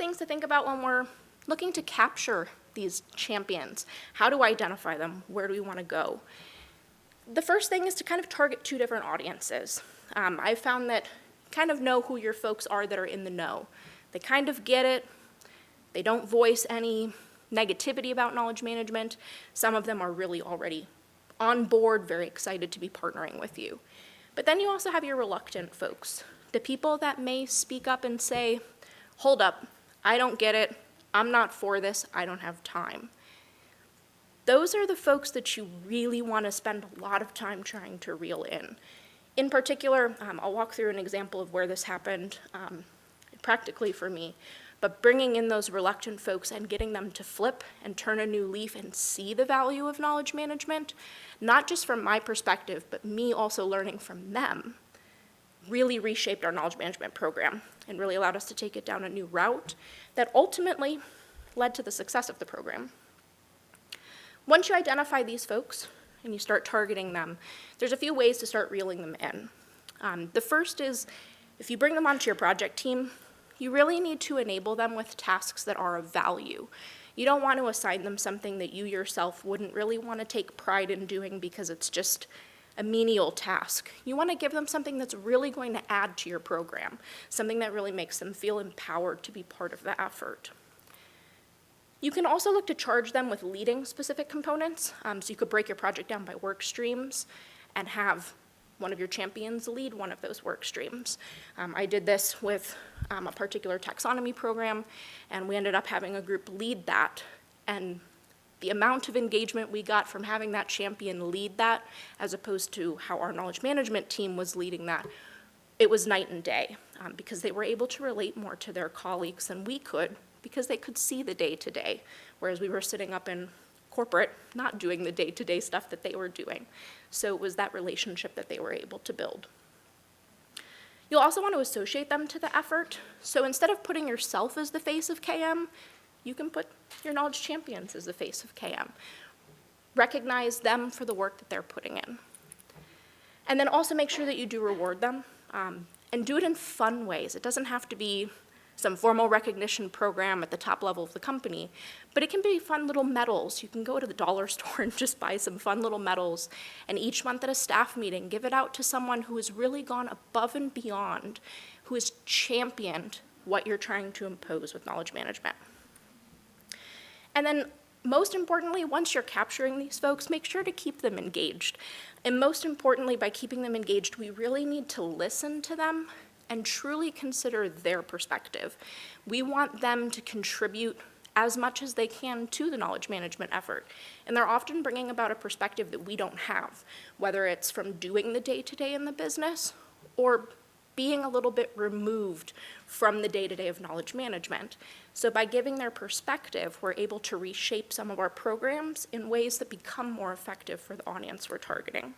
things to think about when we're looking to capture these champions. How do I identify them? Where do we want to go? The first thing is to kind of target two different audiences. I've found that kind of know who your folks are that are in the know. They kind of get it. They don't voice any negativity about knowledge management. Some of them are really already on board, very excited to be partnering with you. But then you also have your reluctant folks, the people that may speak up and say, hold up, I don't get it, I'm not for this, I don't have time. Those are the folks that you really want to spend a lot of time trying to reel in. In particular, I'll walk through an example of where this happened practically for me, but bringing in those reluctant folks and getting them to flip and turn a new leaf and see the value of knowledge management, not just from my perspective, but me also learning from them, really reshaped our knowledge management program and really allowed us to take it down a new route that ultimately led to the success of the program. Once you identify these folks and you start targeting them, there's a few ways to start reeling them in. The first is, if you bring them onto your project team, you really need to enable them with tasks that are of value. You don't want to assign them something that you yourself wouldn't really want to take pride in doing because it's just a menial task. You want to give them something that's really going to add to your program, something that really makes them feel empowered to be part of the effort. You can also look to charge them with leading specific components. So you could break your project down by work streams and have one of your champions lead one of those work streams. I did this with a particular taxonomy program, and we ended up having a group lead that. And the amount of engagement we got from having that champion lead that, as opposed to how our knowledge management team was leading that, it was night and day, because they were able to relate more to their colleagues than we could, because they could see the day-to-day, whereas we were sitting up in corporate, not doing the day-to-day stuff that they were doing. So it was that relationship that they were able to build. You'll also want to associate them to the effort. So instead of putting yourself as the face of KM, you can put your knowledge champions as the face of KM. Recognize them for the work that they're putting in. And then also make sure that you do reward them, and do it in fun ways. It doesn't have to be some formal recognition program at the top level of the company, but it can be fun little medals. You can go to the dollar store and just buy some fun little medals, and each month at a staff meeting, give it out to someone who has really gone above and beyond, who has championed what you're trying to impose with knowledge management. And then, most importantly, once you're capturing these folks, make sure to keep them engaged. And most importantly, by keeping them engaged, we really need to listen to them and truly consider their perspective. We want them to contribute as much as they can to the knowledge management effort. And they're often bringing about a perspective that we don't have, whether it's from doing the day-to-day in the business or being a little bit removed from the day-to-day of knowledge management. So by giving their perspective, we're able to reshape some of our programs in ways that become more effective for the audience we're targeting.